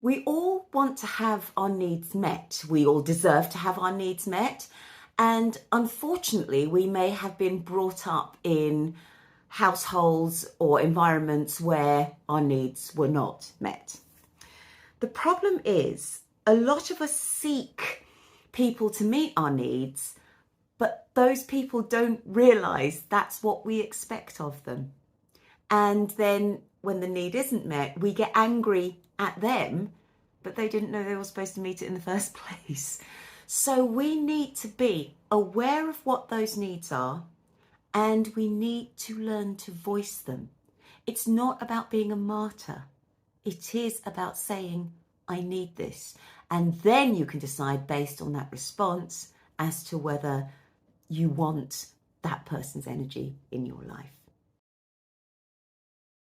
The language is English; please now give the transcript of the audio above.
We all want to have our needs met. We all deserve to have our needs met. And unfortunately, we may have been brought up in households or environments where our needs were not met. The problem is, a lot of us seek people to meet our needs, but those people don't realise that's what we expect of them. And then when the need isn't met, we get angry at them, but they didn't know they were supposed to meet it in the first place. So we need to be aware of what those needs are, and we need to learn to voice them. It's not about being a martyr. It is about saying, I need this. And then you can decide based on that response as to whether you want that person's energy in your life.